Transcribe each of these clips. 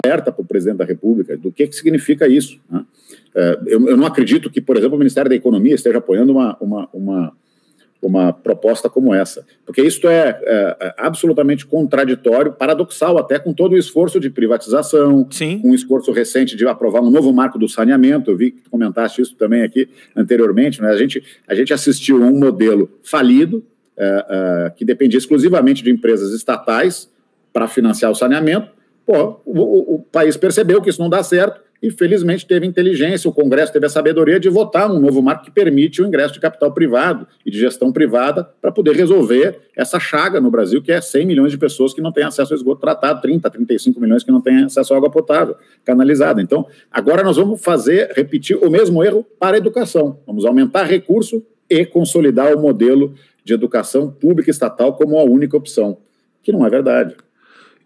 alerta para o presidente da República do que significa isso, né? Eu não acredito que, por exemplo, o Ministério da Economia esteja apoiando uma proposta como essa, porque isso é absolutamente contraditório, paradoxal até, com todo o esforço de privatização, Sim, com o esforço recente de aprovar um novo marco do saneamento. Eu vi que tu comentaste isso também aqui anteriormente, né? A gente assistiu a um modelo falido, que dependia exclusivamente de empresas estatais para financiar o saneamento. Pô, o país percebeu que isso não dá certo e, felizmente, teve inteligência, o Congresso teve a sabedoria de votar um novo marco que permite o ingresso de capital privado e de gestão privada para poder resolver essa chaga no Brasil, que é 100 milhões de pessoas que não têm acesso ao esgoto tratado, 35 milhões que não têm acesso à água potável canalizada. Então, agora nós vamos repetir o mesmo erro para a educação. Vamos aumentar recurso e consolidar o modelo de educação pública estatal como a única opção, que não é verdade.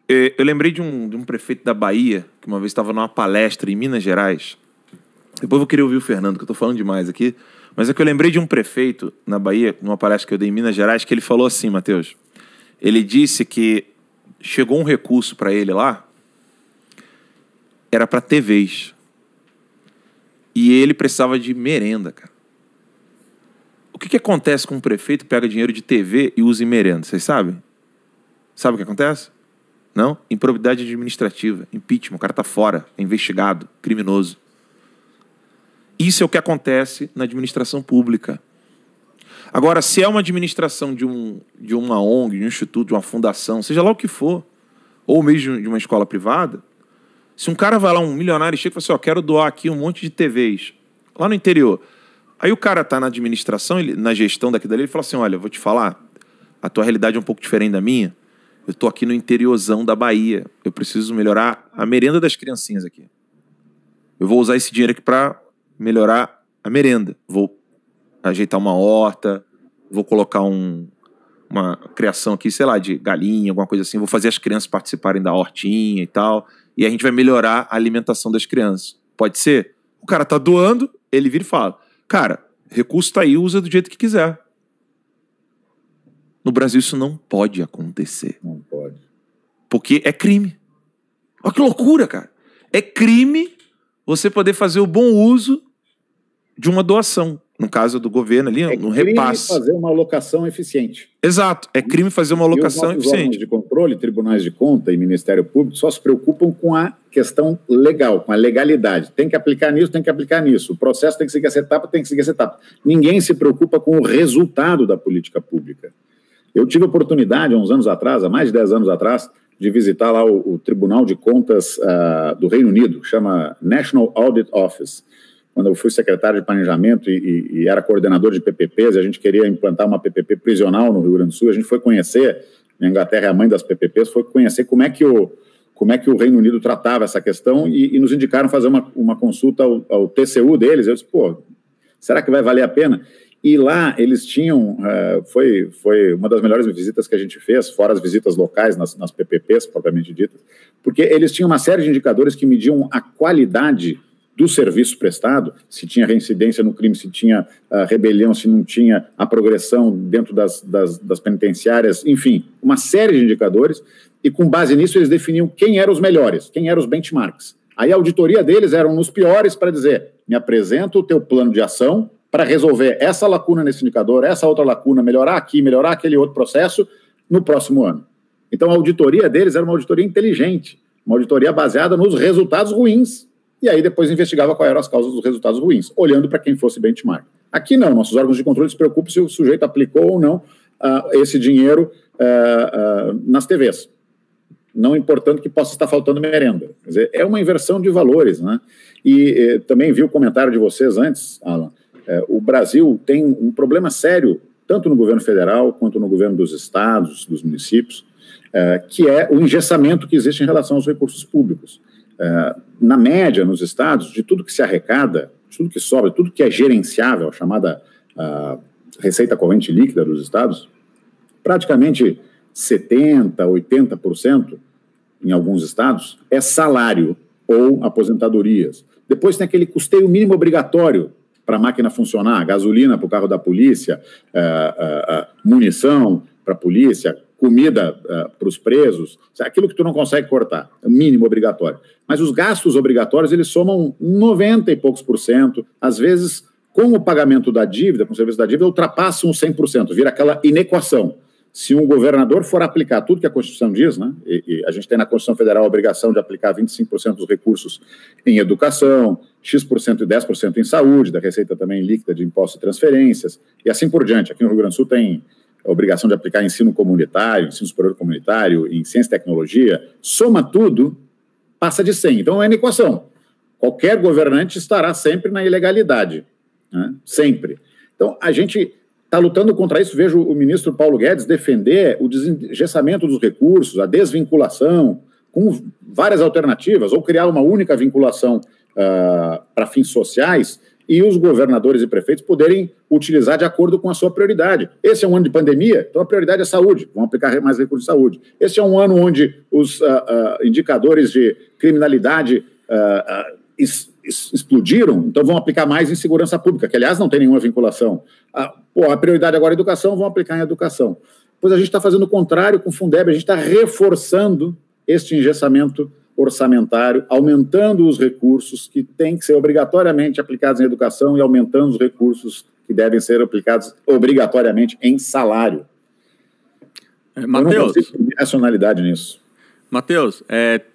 Eu lembrei de um prefeito da Bahia, que uma vez estava numa palestra em Minas Gerais. Depois eu vou querer ouvir o Fernando, que eu estou falando demais aqui. Mas é que eu lembrei de um prefeito na Bahia, numa palestra que eu dei em Minas Gerais, que ele falou assim, Matheus. Ele disse que chegou um recurso para ele lá, era para TVs. E ele precisava de merenda, cara. O que acontece com um prefeito que pega dinheiro de TV e usa em merenda? Vocês sabem? Sabe o que acontece? Não? Improbidade administrativa, impeachment, o cara tá fora, é investigado, criminoso. Isso é o que acontece na administração pública. Agora, se é uma administração de uma ONG, de um instituto, de uma fundação, seja lá o que for, ou mesmo de uma escola privada, se um cara vai lá, um milionário, e chega e fala assim, ó, quero doar aqui um monte de TVs, lá no interior. Aí o cara tá na administração, na gestão daqui dali, ele fala assim, olha, eu vou te falar, a tua realidade é um pouco diferente da minha, eu tô aqui no interiorzão da Bahia, eu preciso melhorar a merenda das criancinhas aqui. Eu vou usar esse dinheiro aqui para melhorar a merenda. Vou ajeitar uma horta, vou colocar uma criação aqui, sei lá, de galinha, alguma coisa assim, vou fazer as crianças participarem da hortinha e tal, e a gente vai melhorar a alimentação das crianças. Pode ser? O cara tá doando, ele vira e fala, cara, recurso tá aí, usa do jeito que quiser. No Brasil isso não pode acontecer. Não pode. Porque é crime. Olha que loucura, cara. É crime você poder fazer o bom uso de uma doação. No caso do governo ali, no repasse. É crime fazer uma alocação eficiente. Exato. É crime fazer uma alocação eficiente. Os órgãos de controle, tribunais de conta e Ministério Público só se preocupam com a questão legal, com a legalidade. Tem que aplicar nisso, tem que aplicar nisso. O processo tem que seguir essa etapa, tem que seguir essa etapa. Ninguém se preocupa com o resultado da política pública. Eu tive a oportunidade, há uns anos atrás, há mais de 10 anos atrás, de visitar lá o Tribunal de Contas do Reino Unido, que chama National Audit Office. Quando eu fui secretário de Planejamento e era coordenador de PPPs, a gente queria implantar uma PPP prisional no Rio Grande do Sul, a gente foi conhecer, a Inglaterra é a mãe das PPPs, foi conhecer como é que o Reino Unido tratava essa questão e nos indicaram fazer uma consulta ao TCU deles. Eu disse, pô, será que vai valer a pena? E lá eles tinham, foi uma das melhores visitas que a gente fez, fora as visitas locais nas PPPs, propriamente ditas, porque eles tinham uma série de indicadores que mediam a qualidade do serviço prestado, se tinha reincidência no crime, se tinha rebelião, se não tinha a progressão dentro das penitenciárias, enfim, uma série de indicadores, e com base nisso eles definiam quem eram os melhores, quem eram os benchmarks. Aí a auditoria deles eram nos piores para dizer, me apresenta o teu plano de ação para resolver essa lacuna nesse indicador, essa outra lacuna, melhorar aqui, melhorar aquele outro processo no próximo ano. Então a auditoria deles era uma auditoria inteligente, uma auditoria baseada nos resultados ruins, e aí depois investigava quais eram as causas dos resultados ruins, olhando para quem fosse benchmark. Aqui não, nossos órgãos de controle se preocupam se o sujeito aplicou ou não esse dinheiro nas TVs, não importando que possa estar faltando merenda. Quer dizer, é uma inversão de valores, né? E também vi o comentário de vocês antes, Alan, o Brasil tem um problema sério, tanto no governo federal quanto no governo dos estados, dos municípios, que é o engessamento que existe em relação aos recursos públicos. Na média, nos estados, de tudo que se arrecada, de tudo que sobra, tudo que é gerenciável, a chamada receita corrente líquida dos estados, praticamente 70%, 80% em alguns estados é salário ou aposentadorias. Depois tem aquele custeio mínimo obrigatório para a máquina funcionar, gasolina para o carro da polícia, munição para a polícia, comida para os presos, aquilo que tu não consegue cortar, é o mínimo obrigatório. Mas os gastos obrigatórios, eles somam 90 e poucos %, às vezes, com o pagamento da dívida, com o serviço da dívida, ultrapassam os 100%, vira aquela inequação. Se um governador for aplicar tudo que a Constituição diz, né, e a gente tem na Constituição Federal a obrigação de aplicar 25% dos recursos em educação, X% e 10% em saúde, da receita também líquida de impostos e transferências, e assim por diante. Aqui no Rio Grande do Sul tem a obrigação de aplicar ensino comunitário, ensino superior comunitário, em ciência e tecnologia, soma tudo, passa de 100. Então é uma equação. Qualquer governante estará sempre na ilegalidade, né? Sempre. Então a gente está lutando contra isso. Vejo o ministro Paulo Guedes defender o desengessamento dos recursos, a desvinculação, com várias alternativas, ou criar uma única vinculação para fins sociais, e os governadores e prefeitos poderem utilizar de acordo com a sua prioridade. Esse é um ano de pandemia, então a prioridade é saúde, vão aplicar mais recursos de saúde. Esse é um ano onde os indicadores de criminalidade explodiram, então vão aplicar mais em segurança pública, que aliás não tem nenhuma vinculação. A prioridade agora é educação, vão aplicar em educação. Pois a gente está fazendo o contrário com o Fundeb, a gente está reforçando este engessamento orçamentário, aumentando os recursos que têm que ser obrigatoriamente aplicados em educação e aumentando os recursos que devem ser aplicados obrigatoriamente em salário. Matheus, eu não consigo ter racionalidade nisso. Matheus,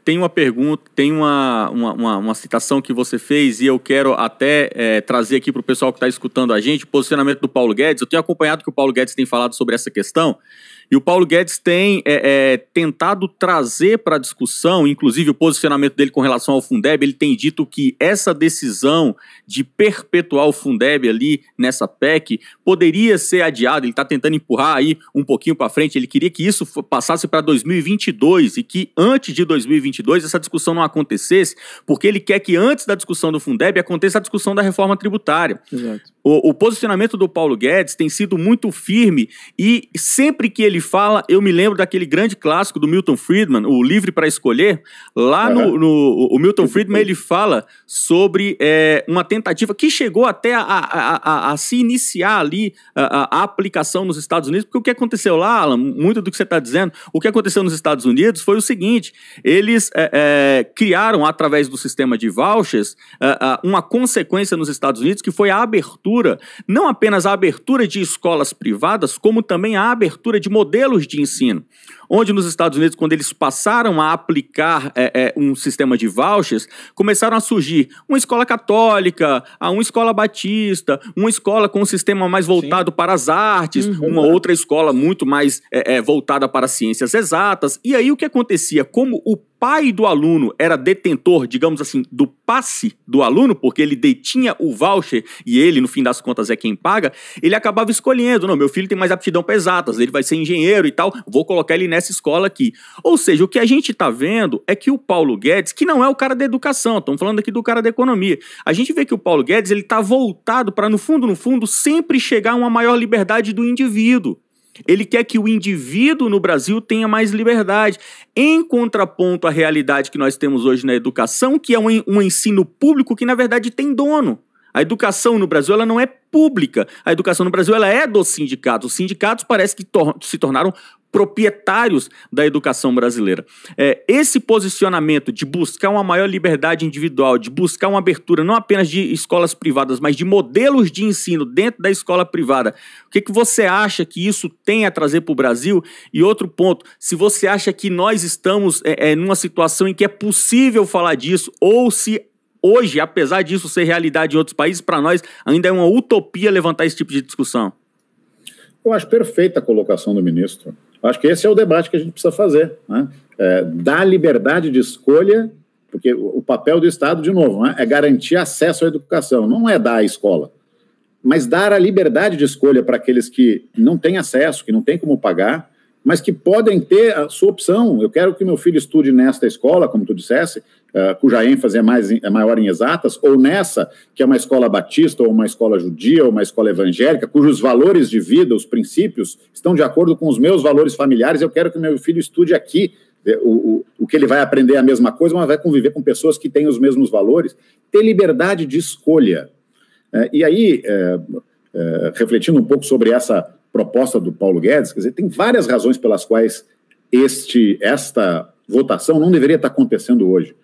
tem uma pergunta, tem uma citação que você fez e eu quero até trazer aqui para o pessoal que está escutando a gente, o posicionamento do Paulo Guedes. Eu tenho acompanhado que o Paulo Guedes tem falado sobre essa questão e o Paulo Guedes tem tentado trazer para a discussão, inclusive o posicionamento dele com relação ao Fundeb. Ele tem dito que essa decisão de perpetuar o Fundeb ali nessa PEC poderia ser adiada. Ele está tentando empurrar aí um pouquinho para frente. Ele queria que isso passasse para 2022 e que antes de 2022 essa discussão não acontecesse, porque ele quer que antes da discussão do Fundeb aconteça a discussão da reforma tributária. Exato. O posicionamento do Paulo Guedes tem sido muito firme e sempre que ele fala, eu me lembro daquele grande clássico do Milton Friedman, o Livre para Escolher. Lá o Milton Friedman ele fala sobre uma tentativa que chegou até a se iniciar ali a aplicação nos Estados Unidos, porque o que aconteceu lá, Alan, muito do que você está dizendo, o que aconteceu nos Estados Unidos foi o seguinte, eles criaram através do sistema de vouchers uma consequência nos Estados Unidos que foi a abertura, não apenas a abertura de escolas privadas, como também a abertura de modelos de ensino, onde nos Estados Unidos, quando eles passaram a aplicar um sistema de vouchers, começaram a surgir uma escola católica, uma escola batista, uma escola com um sistema mais voltado para as artes, uma outra escola muito mais voltada para as ciências exatas. E aí o que acontecia? Como o pai do aluno era detentor, digamos assim, do passe do aluno, porque ele detinha o voucher e ele, no fim das contas, é quem paga, ele acabava escolhendo, não, meu filho tem mais aptidão para exatas, ele vai ser engenheiro e tal, vou colocar ele nessa escola aqui. Ou seja, o que a gente está vendo é que o Paulo Guedes, que não é o cara da educação, estamos falando aqui do cara da economia, a gente vê que o Paulo Guedes ele está voltado para, no fundo, sempre chegar a uma maior liberdade do indivíduo. Ele quer que o indivíduo no Brasil tenha mais liberdade, em contraponto à realidade que nós temos hoje na educação, que é um ensino público que, na verdade, tem dono. A educação no Brasil ela não é pública, a educação no Brasil ela é dos sindicatos. Os sindicatos parece que se tornaram proprietários da educação brasileira. Esse posicionamento de buscar uma maior liberdade individual, de buscar uma abertura não apenas de escolas privadas, mas de modelos de ensino dentro da escola privada, o que você acha que isso tem a trazer para o Brasil? E outro ponto, se você acha que nós estamos numa situação em que é possível falar disso, ou se hoje, apesar disso ser realidade em outros países, para nós ainda é uma utopia levantar esse tipo de discussão. Eu acho perfeita a colocação do ministro. Eu acho que esse é o debate que a gente precisa fazer, né? Dar liberdade de escolha, porque o papel do Estado, de novo, né, é garantir acesso à educação, não é dar a escola, mas dar a liberdade de escolha para aqueles que não têm acesso, que não têm como pagar, mas que podem ter a sua opção. Eu quero que meu filho estude nesta escola, como tu dissesse, cuja ênfase é maior em exatas, ou nessa, que é uma escola batista, ou uma escola judia, ou uma escola evangélica, cujos valores de vida, os princípios, estão de acordo com os meus valores familiares. Eu quero que meu filho estude aqui. O que ele vai aprender é a mesma coisa, mas vai conviver com pessoas que têm os mesmos valores. Ter liberdade de escolha. E aí, refletindo um pouco sobre essa proposta do Paulo Guedes, quer dizer, tem várias razões pelas quais esta votação não deveria estar acontecendo hoje.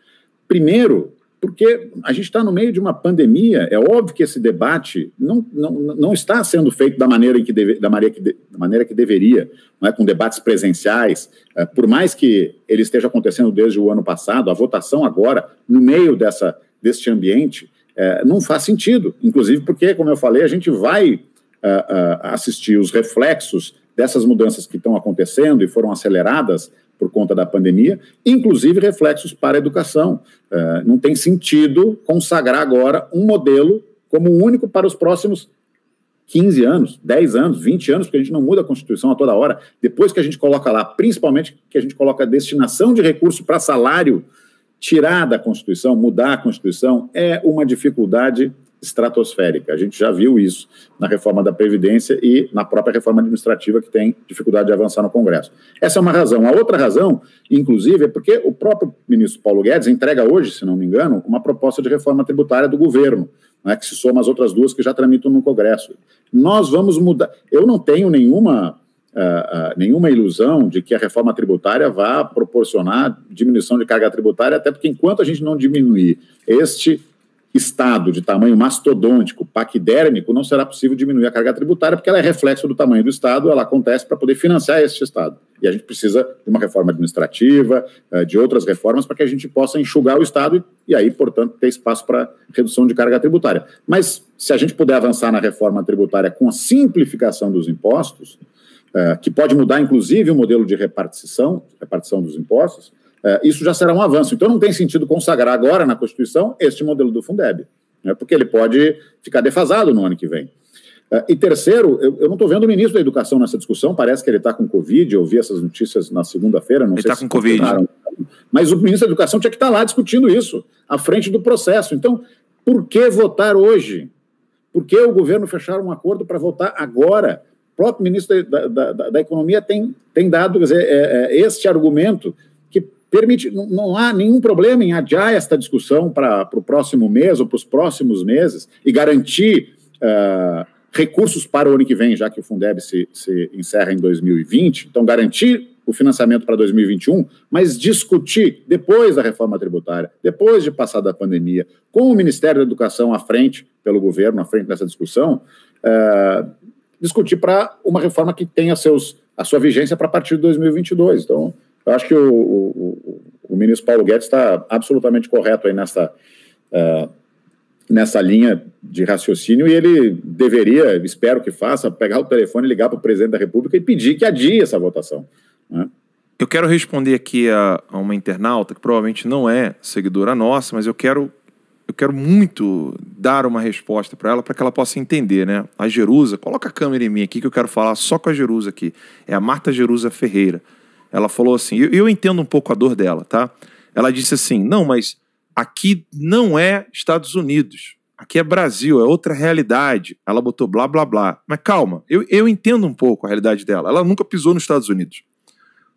Primeiro, porque a gente está no meio de uma pandemia, é óbvio que esse debate não está sendo feito da maneira que deveria, não é, com debates presenciais, por mais que ele esteja acontecendo desde o ano passado, a votação agora, no meio deste ambiente, não faz sentido, inclusive porque, como eu falei, a gente vai assistir os reflexos dessas mudanças que estão acontecendo e foram aceleradas por conta da pandemia, inclusive reflexos para a educação. Não tem sentido consagrar agora um modelo como único para os próximos 15 anos, 10 anos, 20 anos, porque a gente não muda a Constituição a toda hora. Depois que a gente coloca lá, principalmente que a gente coloca a destinação de recurso para salário, tirar da Constituição, mudar a Constituição, é uma dificuldade estratosférica. A gente já viu isso na reforma da Previdência e na própria reforma administrativa, que tem dificuldade de avançar no Congresso. Essa é uma razão. A outra razão, inclusive, é porque o próprio ministro Paulo Guedes entrega hoje, se não me engano, uma proposta de reforma tributária do governo, né, que se soma às outras duas que já tramitam no Congresso. Nós vamos mudar. Eu não tenho nenhuma ilusão de que a reforma tributária vá proporcionar diminuição de carga tributária, até porque enquanto a gente não diminuir este Estado de tamanho mastodôntico, paquidérmico, não será possível diminuir a carga tributária, porque ela é reflexo do tamanho do Estado, ela acontece para poder financiar este Estado. E a gente precisa de uma reforma administrativa, de outras reformas, para que a gente possa enxugar o Estado e aí, portanto, ter espaço para redução de carga tributária. Mas se a gente puder avançar na reforma tributária com a simplificação dos impostos, que pode mudar, inclusive, o modelo de repartição dos impostos, isso já será um avanço. Então não tem sentido consagrar agora na Constituição este modelo do Fundeb, né, porque ele pode ficar defasado no ano que vem. E terceiro, eu não estou vendo o ministro da Educação nessa discussão, parece que ele está com Covid, eu vi essas notícias na segunda-feira, não sei se... Ele está com Covid. Mas o ministro da Educação tinha que estar lá discutindo isso, à frente do processo. Então, por que votar hoje? Por que o governo fechar um acordo para votar agora? O próprio ministro da Economia tem dado, quer dizer, este argumento que permite, não há nenhum problema em adiar esta discussão para o próximo mês ou para os próximos meses e garantir recursos para o ano que vem, já que o Fundeb se encerra em 2020, então garantir o financiamento para 2021, mas discutir, depois da reforma tributária, depois de passar da pandemia, com o Ministério da Educação à frente, pelo governo, à frente dessa discussão, discutir para uma reforma que tenha a sua vigência para a partir de 2022. Então, eu acho que o ministro Paulo Guedes está absolutamente correto aí nessa linha de raciocínio, e ele deveria, espero que faça, pegar o telefone, ligar para o presidente da República e pedir que adie essa votação, né? Eu quero responder aqui a uma internauta que provavelmente não é seguidora nossa, mas eu quero muito dar uma resposta para ela, para que ela possa entender, né? A Jerusa, coloca a câmera em mim aqui que eu quero falar só com a Jerusa aqui. É a Marta Jerusa Ferreira. Ela falou assim, eu entendo um pouco a dor dela, tá? Ela disse assim, não, mas aqui não é Estados Unidos, aqui é Brasil, é outra realidade. Ela botou blá, blá, blá. Mas calma, eu entendo um pouco a realidade dela. Ela nunca pisou nos Estados Unidos.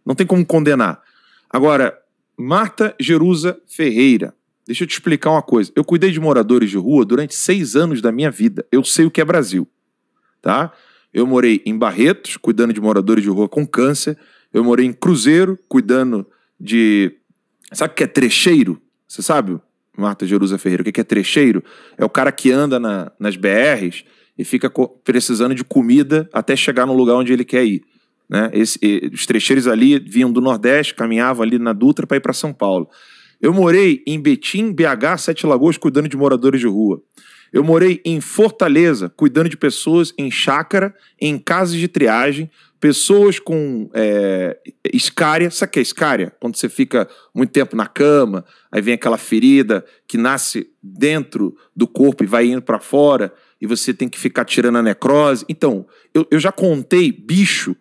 Não tem como condenar. Agora, Marta Jerusa Ferreira, deixa eu te explicar uma coisa. Eu cuidei de moradores de rua durante 6 anos da minha vida. Eu sei o que é Brasil, tá? Eu morei em Barretos, cuidando de moradores de rua com câncer. Eu morei em Cruzeiro, cuidando de... Sabe o que é trecheiro? Você sabe, Marta Jerusa Ferreira, o que é trecheiro? É o cara que anda nas BRs e fica precisando de comida até chegar no lugar onde ele quer ir, né? Os trecheiros ali vinham do Nordeste, caminhavam ali na Dutra para ir para São Paulo. Eu morei em Betim, BH, 7 Lagoas, cuidando de moradores de rua. Eu morei em Fortaleza, cuidando de pessoas em chácara, em casas de triagem, pessoas com escária. Sabe o que é escária? Quando você fica muito tempo na cama, aí vem aquela ferida que nasce dentro do corpo e vai indo para fora, e você tem que ficar tirando a necrose. Então, eu já contei bicho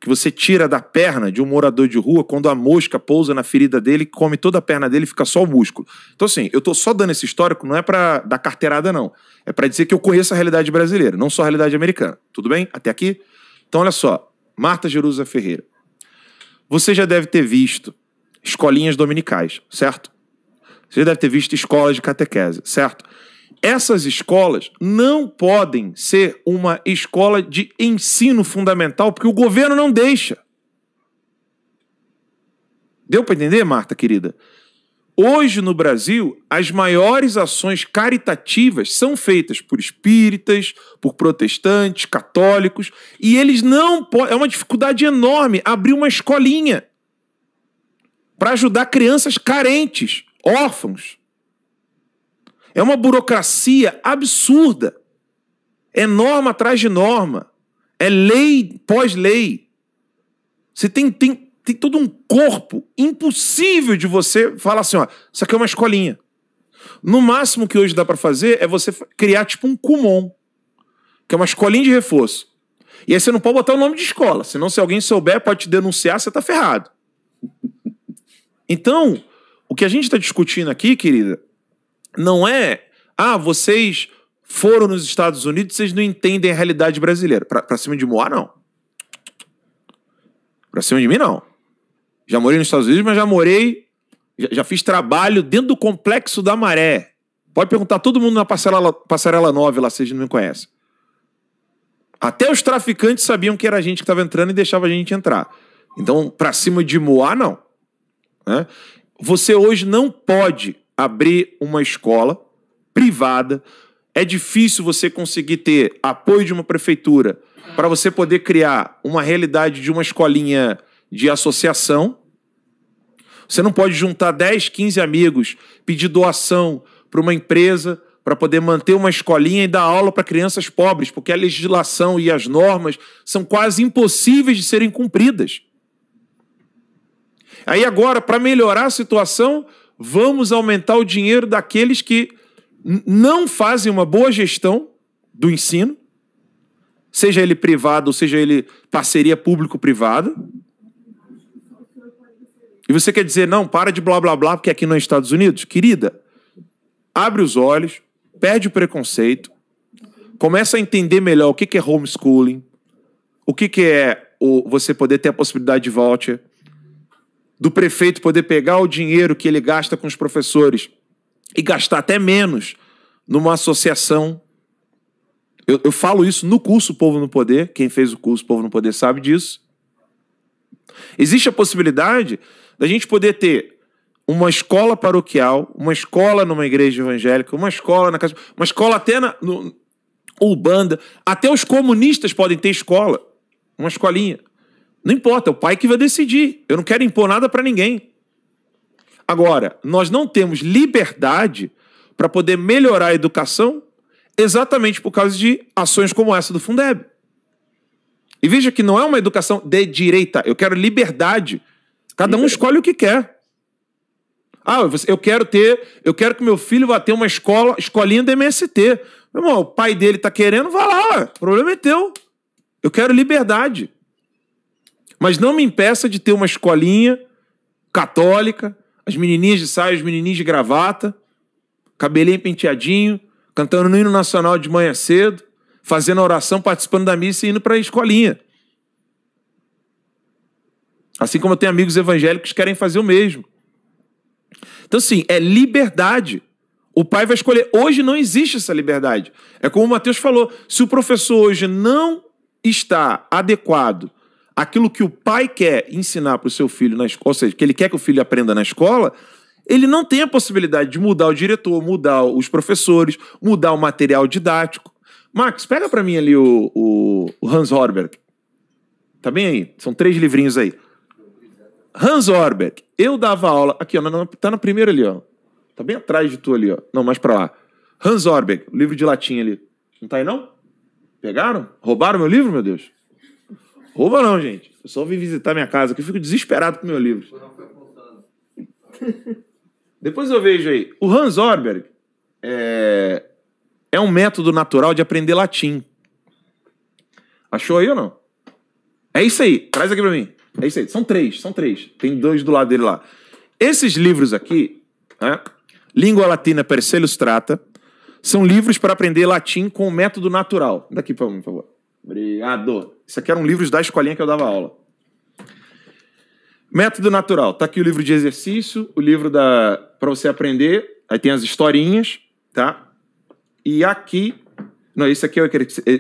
que você tira da perna de um morador de rua quando a mosca pousa na ferida dele, come toda a perna dele e fica só o músculo. Então, assim, eu tô só dando esse histórico, não é para dar carteirada, não. É para dizer que eu conheço a realidade brasileira, não só a realidade americana. Tudo bem? Até aqui? Então, olha só. Marta Jerusa Ferreira. Você já deve ter visto escolinhas dominicais, certo? Você já deve ter visto escolas de catequese, certo? essas escolas não podem ser uma escola de ensino fundamental, porque o governo não deixa. Deu para entender, Marta, querida? Hoje, no Brasil, as maiores ações caritativas são feitas por espíritas, por protestantes, católicos, e eles não podem... É uma dificuldade enorme abrir uma escolinha para ajudar crianças carentes, órfãos. É uma burocracia absurda. É norma atrás de norma. É lei pós-lei. Você tem todo um corpo impossível de você falar assim, ó, isso aqui é uma escolinha. No máximo que hoje dá para fazer é você criar tipo um Kumon, que é uma escolinha de reforço. E aí você não pode botar o nome de escola, senão se alguém souber pode te denunciar, você tá ferrado. Então, o que a gente está discutindo aqui, querida, não é, vocês foram nos Estados Unidos, vocês não entendem a realidade brasileira. Pra cima de Moá, não. Pra cima de mim, não. Já morei nos Estados Unidos, mas já fiz trabalho dentro do Complexo da Maré. Pode perguntar a todo mundo na Passarela 9 lá, vocês não me conhecem. Até os traficantes sabiam que era a gente que estava entrando e deixava a gente entrar. Então, pra cima de Moá, não. Né? Você hoje não pode abrir uma escola privada. É difícil você conseguir ter apoio de uma prefeitura para você poder criar uma realidade de uma escolinha de associação. Você não pode juntar 10, 15 amigos, pedir doação para uma empresa para poder manter uma escolinha e dar aula para crianças pobres, porque a legislação e as normas são quase impossíveis de serem cumpridas. Aí agora, para melhorar a situação, vamos aumentar o dinheiro daqueles que não fazem uma boa gestão do ensino, seja ele privado ou seja ele parceria público-privada. E você quer dizer, não, para de blá blá blá, porque aqui nos Estados Unidos? Querida, abre os olhos, perde o preconceito, começa a entender melhor o que é homeschooling, o que é você poder ter a possibilidade de voucher, do prefeito poder pegar o dinheiro que ele gasta com os professores e gastar até menos numa associação. Eu falo isso no curso Povo no Poder, quem fez o curso Povo no Poder sabe disso. Existe a possibilidade da gente poder ter uma escola paroquial, uma escola numa igreja evangélica, uma escola na casa, uma escola até no Ubanda, até os comunistas podem ter escola, uma escolinha. Não importa, é o pai que vai decidir. Eu não quero impor nada para ninguém. Agora, nós não temos liberdade para poder melhorar a educação exatamente por causa de ações como essa do Fundeb. E veja que não é uma educação de direita. Eu quero liberdade. Cada um escolhe o que quer. Eu quero que meu filho vá ter uma escolinha do MST. Meu irmão, o pai dele está querendo, vai lá. O problema é teu. Eu quero liberdade. Mas não me impeça de ter uma escolinha católica, as menininhas de saia, os menininhos de gravata, cabelinho penteadinho, cantando no hino nacional de manhã cedo, fazendo oração, participando da missa e indo para a escolinha. Assim como eu tenho amigos evangélicos que querem fazer o mesmo. Então, assim, é liberdade. O pai vai escolher. Hoje não existe essa liberdade. É como o Matheus falou, se o professor hoje não está adequado àquilo que o pai quer ensinar para o seu filho na escola, ou seja, que ele quer que o filho aprenda na escola, ele não tem a possibilidade de mudar o diretor, mudar os professores, mudar o material didático. Max, pega para mim ali o Hans Horberg. Tá bem aí? São 3 livrinhos aí. Hans Horberg. Eu dava aula... Aqui, ó, tá na primeira ali, ó. Tá bem atrás de tu ali, ó. Não, mais pra lá. Hans Horberg, o livro de latim ali. Não tá aí, não? Pegaram? Roubaram meu livro, meu Deus? Rouba não, gente. Eu só vim visitar minha casa, que eu fico desesperado com meu livro. Depois eu vejo aí. O Hans Horberg é um método natural de aprender latim. Achou aí ou não? É isso aí. Traz aqui pra mim. É isso aí. São 3. Tem 2 do lado dele lá. Esses livros aqui, né? Língua Latina per se Illustrata, são livros para aprender latim com o método natural. Daqui para mim, por favor. Obrigado. Isso aqui eram livros da escolinha que eu dava aula. Método natural. Tá aqui o livro de exercício, o livro para você aprender. Aí tem as historinhas, tá? e aqui... Não, esse aqui é o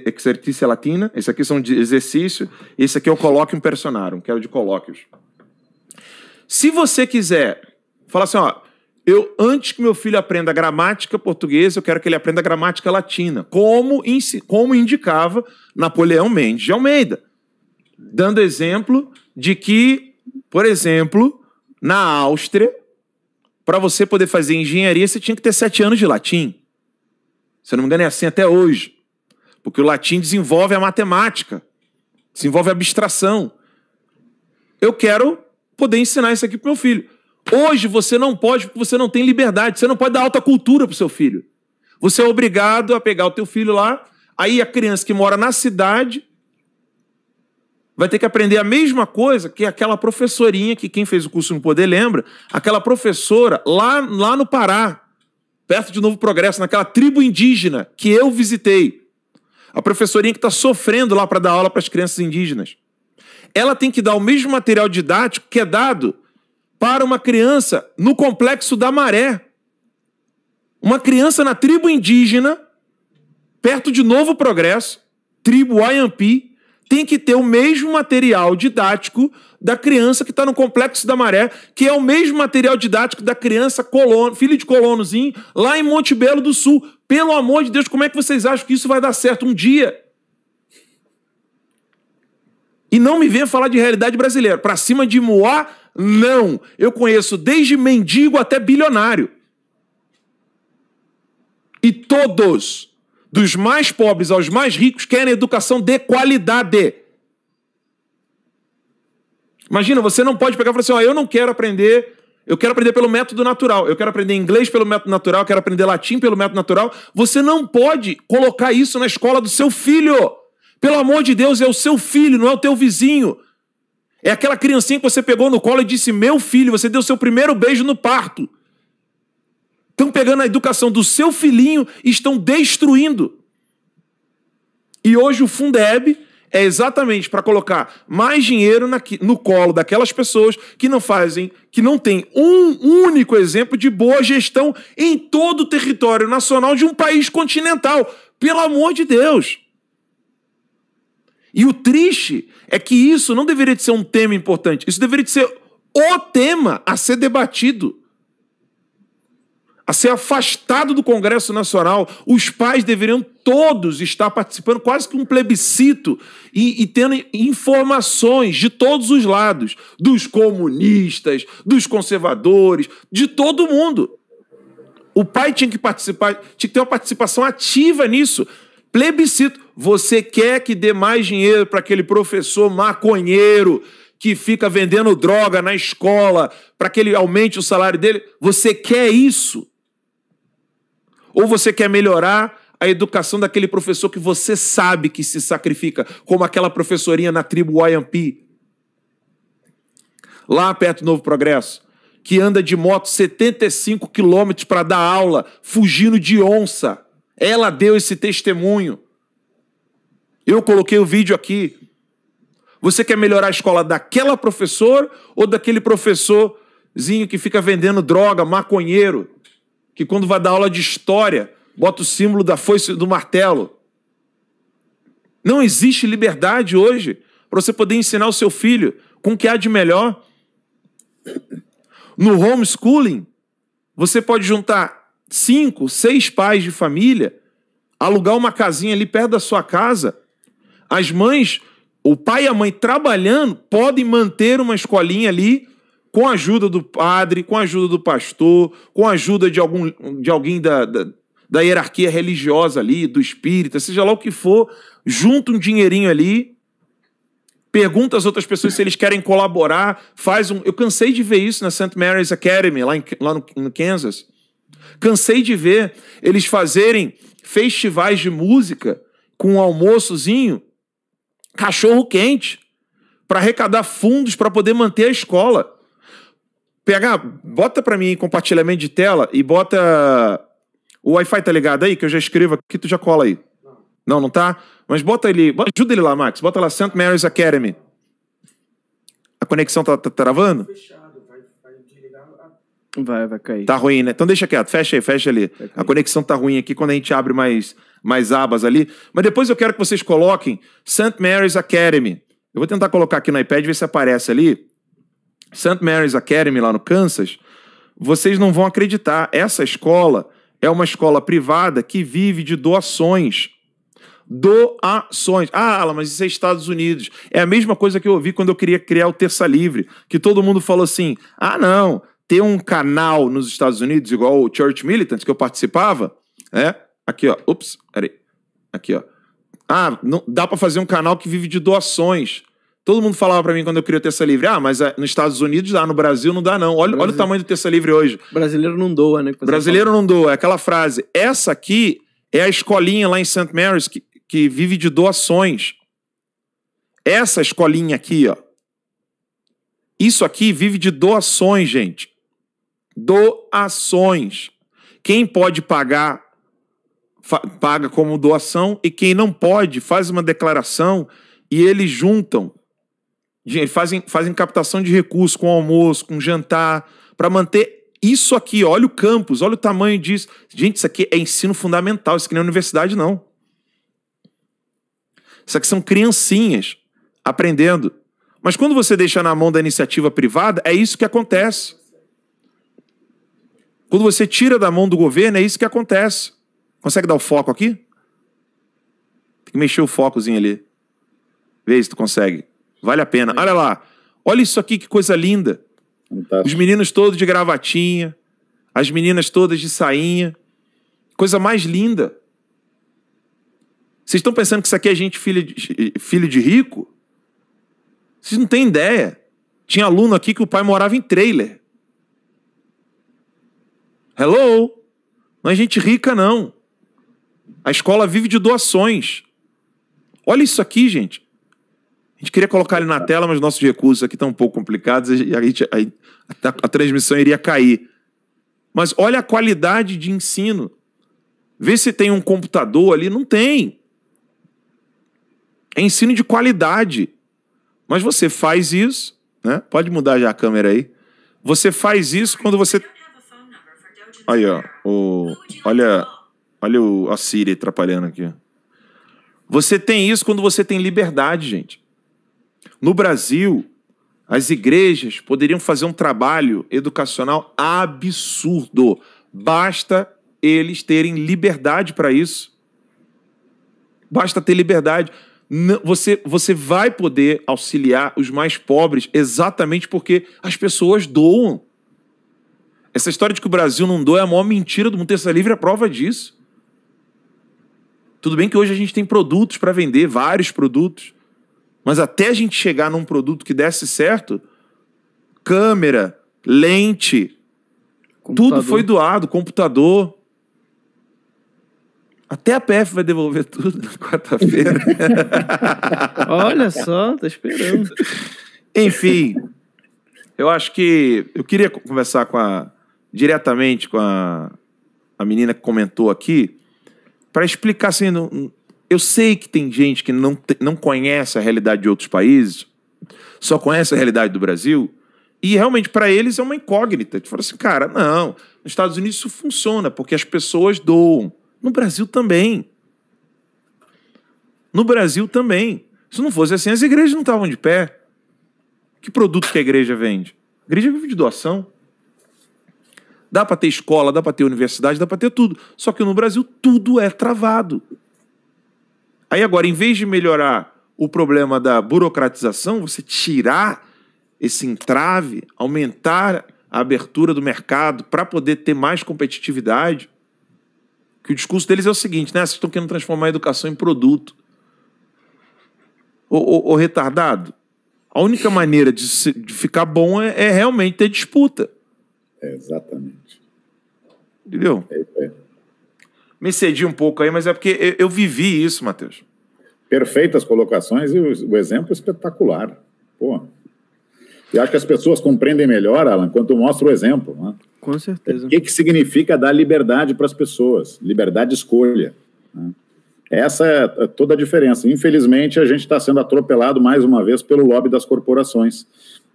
exercício latina, esse aqui são de exercício, esse aqui é o colloquium personarum, que é o de colóquios. Se você quiser falar assim, ó, antes que meu filho aprenda gramática portuguesa, eu quero que ele aprenda gramática latina, como indicava Napoleão Mendes de Almeida, dando exemplo de que, por exemplo, na Áustria, para você poder fazer engenharia, você tinha que ter 7 anos de latim. Se eu não me engano, é assim até hoje. Porque o latim desenvolve a matemática, desenvolve a abstração. Eu quero poder ensinar isso aqui para o meu filho. Hoje você não pode, porque você não tem liberdade. Você não pode dar alta cultura para o seu filho. Você é obrigado a pegar o teu filho lá, aí a criança que mora na cidade vai ter que aprender a mesma coisa que aquela professorinha, que quem fez o curso no Poder lembra, aquela professora lá no Pará, perto de Novo Progresso, naquela tribo indígena que eu visitei. A professorinha que está sofrendo lá para dar aula para as crianças indígenas. Ela tem que dar o mesmo material didático que é dado para uma criança no Complexo da Maré. Uma criança na tribo indígena, perto de Novo Progresso, tribo Wayampi, tem que ter o mesmo material didático da criança que está no Complexo da Maré, que é o mesmo material didático da criança filho de colonozinho, lá em Monte Belo do Sul. Pelo amor de Deus, como é que vocês acham que isso vai dar certo um dia? E não me venha falar de realidade brasileira. Para cima de Moá, não. Eu conheço desde mendigo até bilionário. E todos, dos mais pobres aos mais ricos, querem educação de qualidade. Imagina, você não pode pegar e falar assim, ó, eu quero aprender pelo método natural, eu quero aprender inglês pelo método natural, eu quero aprender latim pelo método natural. Você não pode colocar isso na escola do seu filho. Pelo amor de Deus, é o seu filho, não é o teu vizinho. É aquela criancinha que você pegou no colo e disse, meu filho, você deu seu primeiro beijo no parto. Estão pegando a educação do seu filhinho e estão destruindo. E hoje o Fundeb é exatamente para colocar mais dinheiro no colo daquelas pessoas que não têm um único exemplo de boa gestão em todo o território nacional de um país continental. Pelo amor de Deus. E o triste é que isso não deveria de ser um tema importante. Isso deveria de ser o tema a ser debatido, a ser afastado do Congresso Nacional. Os pais deveriam todos estar participando, quase que um plebiscito, e tendo informações de todos os lados, dos comunistas, dos conservadores, de todo mundo. O pai tinha que participar, tinha que ter uma participação ativa nisso. Plebiscito. Você quer que dê mais dinheiro para aquele professor maconheiro que fica vendendo droga na escola para que ele aumente o salário dele? Você quer isso? Ou você quer melhorar a educação daquele professor que você sabe que se sacrifica, como aquela professorinha na tribo Wayampi, lá perto do Novo Progresso, que anda de moto 75 quilômetros para dar aula, fugindo de onça. Ela deu esse testemunho. Eu coloquei o vídeo aqui. Você quer melhorar a escola daquela professora ou daquele professorzinho que fica vendendo droga, maconheiro, que quando vai dar aula de história, bota o símbolo da foice e do martelo? Não existe liberdade hoje para você poder ensinar o seu filho com o que há de melhor. No homeschooling, você pode juntar 5, 6 pais de família, alugar uma casinha ali perto da sua casa. As mães, o pai e a mãe trabalhando, podem manter uma escolinha ali com a ajuda do padre, com a ajuda do pastor, com a ajuda de alguém da hierarquia religiosa ali, do espírita, seja lá o que for, junta um dinheirinho ali, pergunta às outras pessoas se eles querem colaborar, Eu cansei de ver isso na St. Mary's Academy, lá no Kansas. Cansei de ver eles fazerem festivais de música com um almoçozinho, cachorro quente, para arrecadar fundos para poder manter a escola. Bota para mim compartilhamento de tela e bota... O Wi-Fi tá ligado aí? Que eu já escrevo aqui, tu já cola aí. Não tá? Mas bota ele... Ajuda ele lá, Max. Bota lá, St. Mary's Academy. A conexão tá travando? Fechado, vai desligar. Vai cair. Tá ruim, né? Então deixa quieto, fecha ali. A conexão tá ruim aqui quando a gente abre mais abas ali. Mas depois eu quero que vocês coloquem St. Mary's Academy. Eu vou tentar colocar aqui no iPad, ver se aparece ali. St. Mary's Academy, lá no Kansas. Vocês não vão acreditar. Essa escola é uma escola privada que vive de doações. Doações. Ah, Alan, mas isso é Estados Unidos. É a mesma coisa que eu ouvi quando eu queria criar o Terça Livre. Que todo mundo falou assim, não... Ter um canal nos Estados Unidos, igual o Church Militant, que eu participava, aqui, ó, peraí, aqui, ó. Não, dá pra fazer um canal que vive de doações. Todo mundo falava pra mim quando eu queria o Terça Livre, mas nos Estados Unidos dá, no Brasil não dá não. Olha o tamanho do Terça Livre hoje. Brasileiro não doa, né? Brasileiro não doa, é aquela frase. Essa aqui é a escolinha lá em St. Mary's que vive de doações. Essa escolinha aqui, ó. Isso aqui vive de doações, gente. Doações. Quem pode pagar, paga como doação, e quem não pode, faz uma declaração e eles juntam, fazem captação de recursos com almoço, com jantar, para manter isso aqui. Olha o campus, olha o tamanho disso. Gente, isso aqui é ensino fundamental, isso aqui não é universidade, não. Isso aqui são criancinhas aprendendo. Mas quando você deixa na mão da iniciativa privada, é isso que acontece. Quando você tira da mão do governo, é isso que acontece. Consegue dar o foco aqui? Tem que mexer o focozinho ali. Vê se tu consegue. Vale a pena. Olha lá. Olha isso aqui, que coisa linda. Fantástico. Os meninos todos de gravatinha. As meninas todas de sainha. Coisa mais linda. Vocês estão pensando que isso aqui é gente filho de rico? Vocês não têm ideia. Tinha aluno aqui que o pai morava em trailer. Hello? Não é gente rica, não. A escola vive de doações. Olha isso aqui, gente. A gente queria colocar ele na tela, mas nossos recursos aqui estão um pouco complicados e a transmissão iria cair. Mas olha a qualidade de ensino. Vê se tem um computador ali. Não tem. É ensino de qualidade. Mas você faz isso, né? Pode mudar já a câmera aí. Você faz isso quando você... Aí, ó. Olha a Siri atrapalhando aqui. Você tem isso quando você tem liberdade, gente. No Brasil, as igrejas poderiam fazer um trabalho educacional absurdo. Basta eles terem liberdade para isso. Basta ter liberdade. Você vai poder auxiliar os mais pobres exatamente porque as pessoas doam. Essa história de que o Brasil não doa é a maior mentira do mundo. Terça Livre é a prova disso. Tudo bem que hoje a gente tem produtos para vender, vários produtos, mas até a gente chegar num produto que desse certo, câmera, lente, tudo foi doado, computador. Até a PF vai devolver tudo na quarta-feira. Olha só, tá esperando. Enfim, eu acho que eu queria conversar diretamente com a menina que comentou aqui, para explicar assim, eu sei que tem gente que não conhece a realidade de outros países, só conhece a realidade do Brasil, e realmente para eles é uma incógnita. Tipo assim, cara, não, nos Estados Unidos isso funciona, porque as pessoas doam. No Brasil também. No Brasil também. Se não fosse assim, as igrejas não estavam de pé. Que produto que a igreja vende? A igreja vive de doação. Dá para ter escola, dá para ter universidade, dá para ter tudo. Só que no Brasil tudo é travado. Aí agora, em vez de melhorar o problema da burocratização, você tirar esse entrave, aumentar a abertura do mercado para poder ter mais competitividade, que o discurso deles é o seguinte, né? Vocês estão querendo transformar a educação em produto. Ô retardado, a única maneira de ficar bom é realmente ter disputa. Exatamente. Entendeu? Me cedi um pouco aí, mas é porque eu vivi isso, Matheus. Perfeitas colocações e o exemplo é espetacular. Pô. Eu acho que as pessoas compreendem melhor, Alan, quando eu mostro o exemplo. Né? Com certeza. O que significa dar liberdade para as pessoas? Liberdade de escolha. Né? Essa é toda a diferença. Infelizmente, a gente está sendo atropelado mais uma vez pelo lobby das corporações.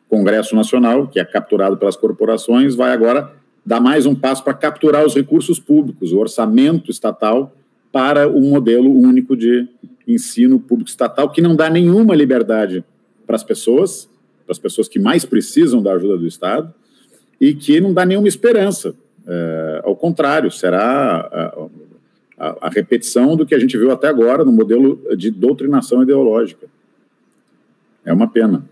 O Congresso Nacional, que é capturado pelas corporações, vai agora dar mais um passo para capturar os recursos públicos, o orçamento estatal, para um modelo único de ensino público estatal, que não dá nenhuma liberdade para as pessoas que mais precisam da ajuda do Estado, e que não dá nenhuma esperança. Ao contrário, será a repetição do que a gente viu até agora no modelo de doutrinação ideológica. É uma pena.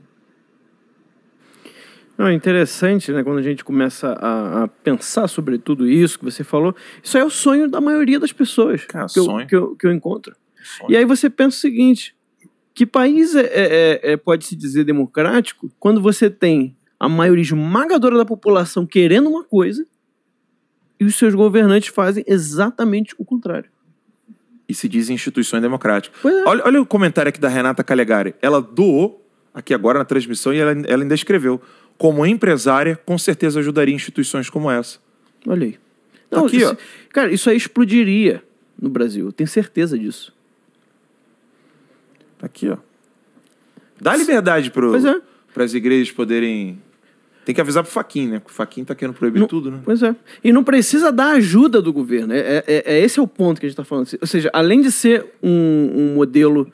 Não, é interessante, né, quando a gente começa a pensar sobre tudo isso que você falou. Isso é o sonho da maioria das pessoas que eu encontro. Sonho. E aí você pensa o seguinte: que país pode se dizer democrático quando você tem a maioria esmagadora da população querendo uma coisa e os seus governantes fazem exatamente o contrário? E se diz instituições democráticas. Pois é. Olha o comentário aqui da Renata Calegari. Ela doou, aqui agora na transmissão, e ela ainda escreveu: como empresária, com certeza ajudaria instituições como essa. Olha aí. Não, aqui, ó. Cara, isso aí explodiria no Brasil. Eu tenho certeza disso. Aqui, ó. Dá liberdade Pois é. para as igrejas poderem... Tem que avisar pro Fachin, né? Porque o Fachin tá querendo proibir tudo, né? Pois é. E não precisa dar ajuda do governo. Esse é o ponto que a gente está falando. Ou seja, além de ser um modelo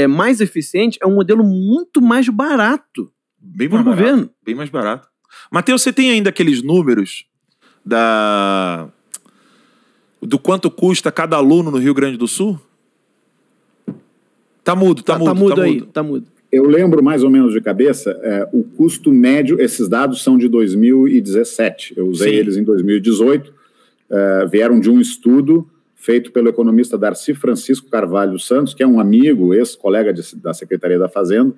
mais eficiente, é um modelo muito mais barato. Bem mais barato. Governo. Bem mais barato. Matheus, você tem ainda aqueles números do quanto custa cada aluno no Rio Grande do Sul? Tá mudo. Tá mudo. Eu lembro mais ou menos de cabeça, o custo médio, esses dados são de 2017, eu usei Sim. eles em 2018, vieram de um estudo feito pelo economista Darcy Francisco Carvalho Santos, que é um amigo, ex-colega da Secretaria da Fazenda,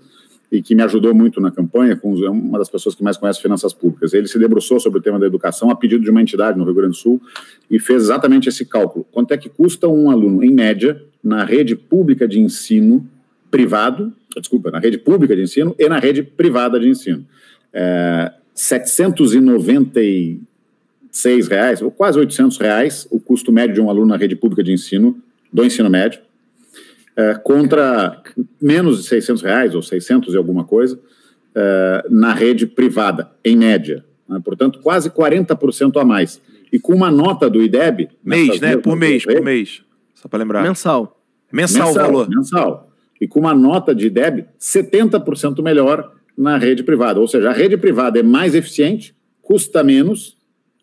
e que me ajudou muito na campanha, é uma das pessoas que mais conhece finanças públicas. Ele se debruçou sobre o tema da educação a pedido de uma entidade no Rio Grande do Sul e fez exatamente esse cálculo. Quanto é que custa um aluno, em média, na rede pública de ensino privado, na rede pública de ensino e na rede privada de ensino. R$ 796, ou quase R$ 800, o custo médio de um aluno na rede pública de ensino, do ensino médio, contra menos de R$ 600, ou 600 e alguma coisa, na rede privada, em média. Né? Portanto, quase 40% a mais. E com uma nota do IDEB... Mês, né? Por mês. Só para lembrar. Mensal o valor. Mensal. E com uma nota de IDEB 70% melhor na rede privada. Ou seja, a rede privada é mais eficiente, custa menos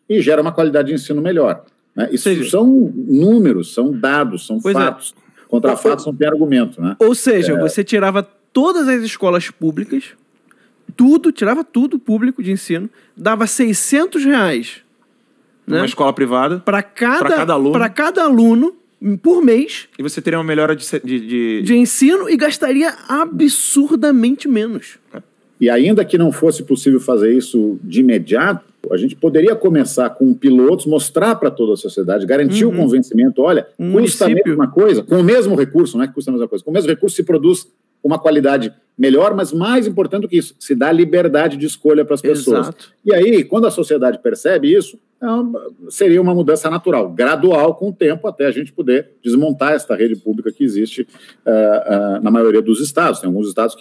e gera uma qualidade de ensino melhor. Né? Isso são números, são dados, são fatos. Contra fatos não tem argumento. Né? Ou seja, você tirava todas as escolas públicas, tirava tudo público de ensino, dava R$600, né, uma escola privada para cada aluno por mês. E você teria uma melhora de ensino e gastaria absurdamente menos. E ainda que não fosse possível fazer isso de imediato, a gente poderia começar com pilotos, mostrar para toda a sociedade, garantir o convencimento, olha, custa a mesma coisa, com o mesmo recurso, não é que custa a mesma coisa, com o mesmo recurso se produz uma qualidade melhor, mas mais importante do que isso, se dá liberdade de escolha para as pessoas. Exato. E aí, quando a sociedade percebe isso, seria uma mudança natural, gradual, com o tempo, até a gente poder desmontar esta rede pública que existe na maioria dos estados. Tem alguns estados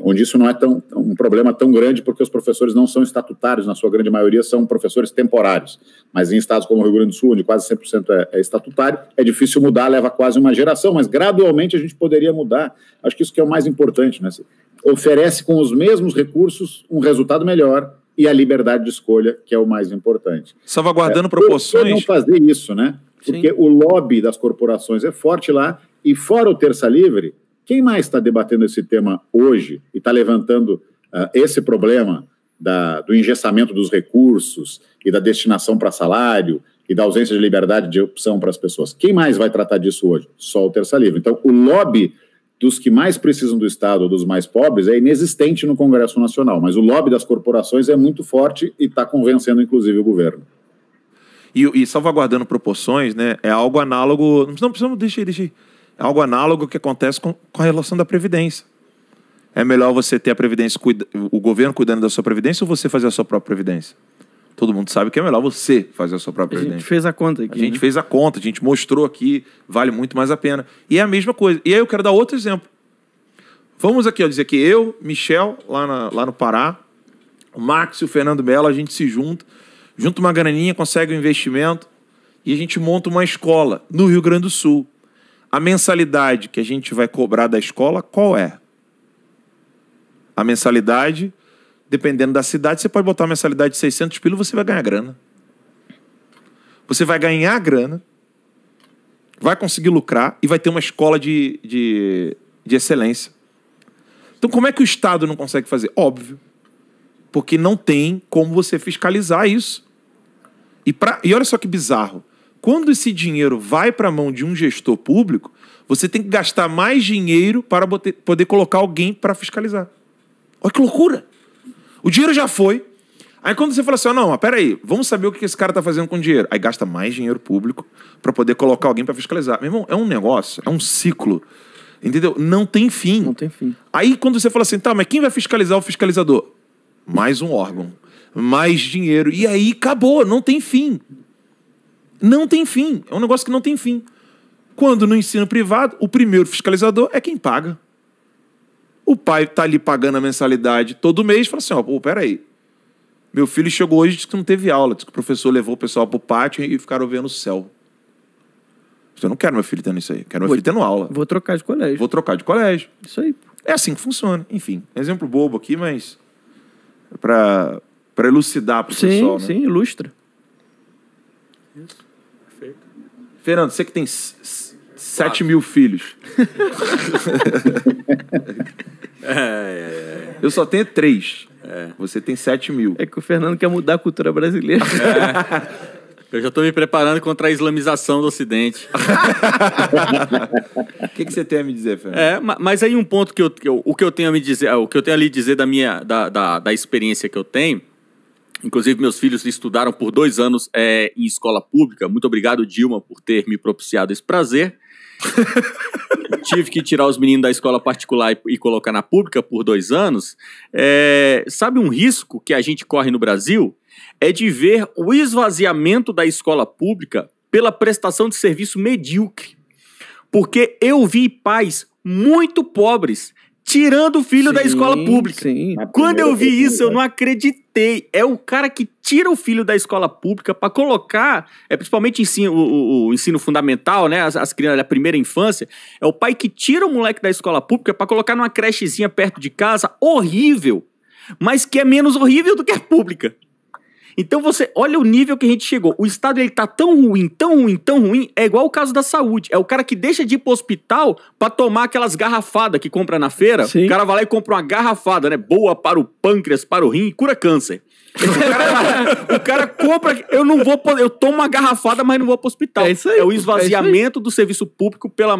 onde isso não é um problema tão grande, porque os professores não são estatutários, na sua grande maioria são professores temporários. Mas em estados como o Rio Grande do Sul, onde quase 100% é estatutário, é difícil mudar, leva quase uma geração, mas gradualmente a gente poderia mudar. Acho que isso que é o mais importante, né? Oferece com os mesmos recursos um resultado melhor e a liberdade de escolha, que é o mais importante. Salvaguardando proporções... Por que não fazer isso, né? Porque o lobby das corporações é forte lá, e fora o Terça Livre, quem mais está debatendo esse tema hoje e está levantando esse problema do engessamento dos recursos e da destinação para salário e da ausência de liberdade de opção para as pessoas? Quem mais vai tratar disso hoje? Só o Terça Livre. Então, o lobby dos que mais precisam do Estado ou dos mais pobres é inexistente no Congresso Nacional, mas o lobby das corporações é muito forte e está convencendo, inclusive, o governo. E salvaguardando proporções, né, é algo análogo... Não precisamos... Deixa aí. É algo análogo que acontece com a relação da Previdência. É melhor você ter a Previdência, o governo cuidando da sua Previdência, ou você fazer a sua própria Previdência? Todo mundo sabe que é melhor você fazer a sua própria Previdência. A gente fez a conta aqui. A gente fez a conta, a gente mostrou aqui, vale muito mais a pena. E é a mesma coisa. E aí eu quero dar outro exemplo. Vamos aqui, dizer que eu, Michel, lá no Pará, o Max e o Fernando Mello, a gente se junta junta uma graninha, consegue um investimento e a gente monta uma escola no Rio Grande do Sul. A mensalidade que a gente vai cobrar da escola, qual é? A mensalidade, dependendo da cidade, você pode botar uma mensalidade de 600 pila, você vai ganhar grana. Você vai ganhar grana, vai conseguir lucrar e vai ter uma escola de excelência. Então, como é que o Estado não consegue fazer? Óbvio. Porque não tem como você fiscalizar isso. E olha só que bizarro. Quando esse dinheiro vai para a mão de um gestor público, você tem que gastar mais dinheiro para poder colocar alguém para fiscalizar. Olha que loucura. O dinheiro já foi. Aí quando você fala assim, não, mas peraí, vamos saber o que esse cara está fazendo com o dinheiro. Aí gasta mais dinheiro público para poder colocar alguém para fiscalizar. Meu irmão, é um negócio, é um ciclo. Entendeu? Não tem fim. Não tem fim. Aí quando você fala assim, tá, mas quem vai fiscalizar o fiscalizador? Mais um órgão. Mais dinheiro. E aí acabou, não tem fim. Não tem fim. É um negócio que não tem fim. Quando no ensino privado, o primeiro fiscalizador é quem paga. O pai está ali pagando a mensalidade todo mês e fala assim, pô, peraí. Meu filho chegou hoje e disse que não teve aula. Disse que o professor levou o pessoal para o pátio e ficaram vendo o céu. Eu não quero meu filho tendo isso aí. Quero meu filho tendo aula. Vou trocar de colégio. Vou trocar de colégio. Isso aí. É assim que funciona. Enfim, exemplo bobo aqui, mas para elucidar para o pessoal. Sim, ilustra. Isso. Perfeito. Fernando, você que tem 7 mil filhos. Eu só tenho 3. Você tem 7 mil. É que o Fernando quer mudar a cultura brasileira. Eu já estou me preparando contra a islamização do Ocidente. O que você tem a me dizer, Fernando? Mas aí um ponto que eu tenho a me dizer, o que eu tenho a lhe dizer da experiência que eu tenho. Inclusive, meus filhos estudaram por 2 anos em escola pública. Muito obrigado, Dilma, por ter me propiciado esse prazer. Tive que tirar os meninos da escola particular e colocar na pública por 2 anos. Sabe um risco que a gente corre no Brasil? É de ver o esvaziamento da escola pública pela prestação de serviço medíocre. Porque eu vi pais muito pobres tirando o filho da escola pública. Sim. Quando eu vi isso, eu não acreditei. É o cara que tira o filho da escola pública para colocar, principalmente o ensino fundamental, né, as crianças da primeira infância, é o pai que tira o moleque da escola pública para colocar numa crechezinha perto de casa, horrível, mas que é menos horrível do que a pública. Então você olha o nível que a gente chegou. O Estado ele tá tão ruim, tão ruim, tão ruim. É igual o caso da saúde. É o cara que deixa de ir pro hospital pra tomar aquelas garrafadas que compra na feira. Sim. O cara vai lá e compra uma garrafada, né? Boa para o pâncreas, para o rim e cura câncer. O cara compra... Eu tomo uma garrafada, mas não vou pro hospital. Isso aí, é o esvaziamento do serviço público pelo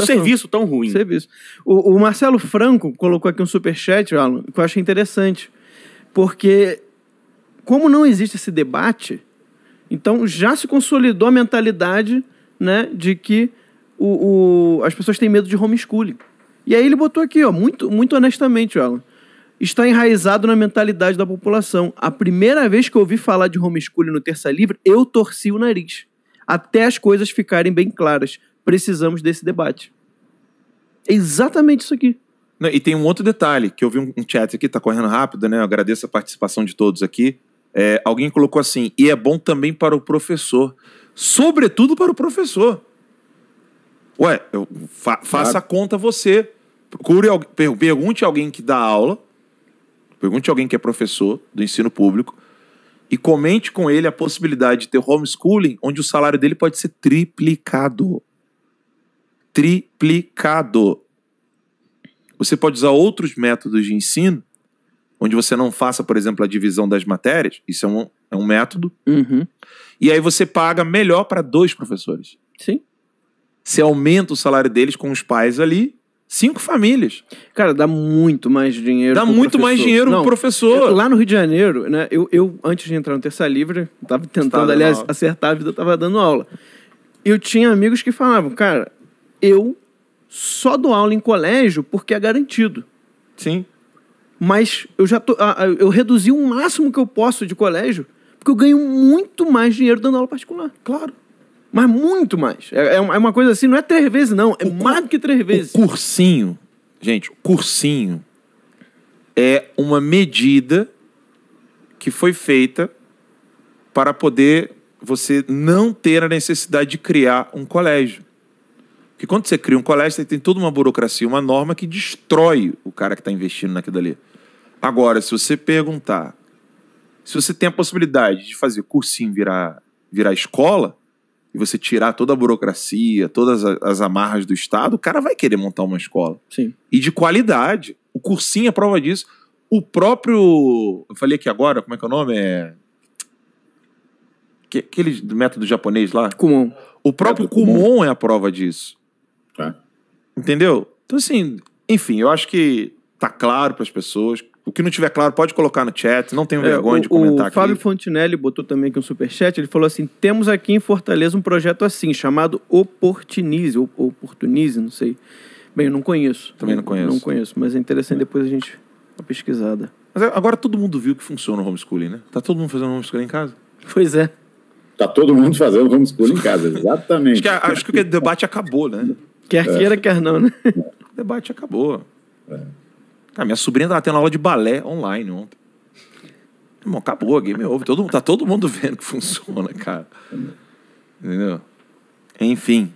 serviço tão ruim. Serviço. O Marcelo Franco colocou aqui um superchat, Alan, que eu achei interessante. Porque... como não existe esse debate, então já se consolidou a mentalidade, né, de que as pessoas têm medo de homeschooling. E aí ele botou aqui, muito, muito honestamente, Alan, está enraizado na mentalidade da população. A primeira vez que eu ouvi falar de homeschooling no Terça Livre, eu torci o nariz. Até as coisas ficarem bem claras. Precisamos desse debate. É exatamente isso aqui. Não, e tem um outro detalhe, que eu vi um chat aqui, tá correndo rápido, né? Eu agradeço a participação de todos aqui. Alguém colocou assim, e é bom também para o professor. Sobretudo para o professor. Ué, faça a conta você. Pergunte a alguém que dá aula, pergunte a alguém que é professor do ensino público e comente com ele a possibilidade de ter homeschooling, onde o salário dele pode ser triplicado. Triplicado. Você pode usar outros métodos de ensino onde você não faça, por exemplo, a divisão das matérias. Isso é um método. Uhum. E aí você paga melhor para 2 professores. Sim. Você aumenta o salário deles com os pais ali, 5 famílias. Cara, dá muito mais dinheiro pro muito mais dinheiro pro professor. Lá no Rio de Janeiro, né, eu antes de entrar no Terça Livre, tava tentando, aliás, acertar a vida, tava dando aula. Eu tinha amigos que falavam, cara, eu só dou aula em colégio porque é garantido. Sim. Mas eu reduzi o máximo que eu posso de colégio porque eu ganho muito mais dinheiro dando aula particular. Claro. Mas muito mais. É uma coisa assim, não é 3 vezes não, é mais do que 3 vezes. O cursinho, gente, o cursinho é uma medida que foi feita para poder você não ter a necessidade de criar um colégio. Porque quando você cria um colégio, você tem toda uma burocracia, uma norma que destrói o cara que está investindo naquilo ali. Agora, se você perguntar, se você tem a possibilidade de fazer cursinho virar escola, e você tirar toda a burocracia, todas as amarras do Estado, o cara vai querer montar uma escola. Sim. E de qualidade. O cursinho é prova disso. O próprio... Eu falei aqui agora, como é que é o nome? Aquele método japonês lá? Kumon. O próprio Kumon é a prova disso. Tá. Entendeu? Então, assim, enfim, eu acho que tá claro para as pessoas. O que não tiver claro, pode colocar no chat. Não tenho vergonha de comentar aqui. O Fábio Fontinelli botou também aqui um superchat. Ele falou assim, temos aqui em Fortaleza um projeto assim, chamado Oportunize, não sei. Bem, eu não conheço. Também não conheço. Não conheço, mas é interessante depois a gente dar uma pesquisada. Mas agora todo mundo viu que funciona o homeschooling, né? Tá todo mundo fazendo homeschooling em casa? Pois é. Tá todo mundo fazendo homeschooling em casa, exatamente. Acho que o debate acabou, né? Quer queira, quer não, né? O debate acabou. Cara, minha sobrinha tava tendo aula de balé online ontem. Irmão, acabou, game over. Tá todo mundo vendo que funciona, cara. Entendeu? Enfim.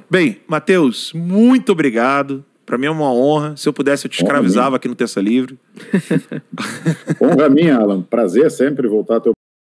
Bem, Matheus, muito obrigado. Pra mim é uma honra. Se eu pudesse, eu te escravizava aqui no Terça Livre. Honra minha, Alan. Prazer sempre voltar a teu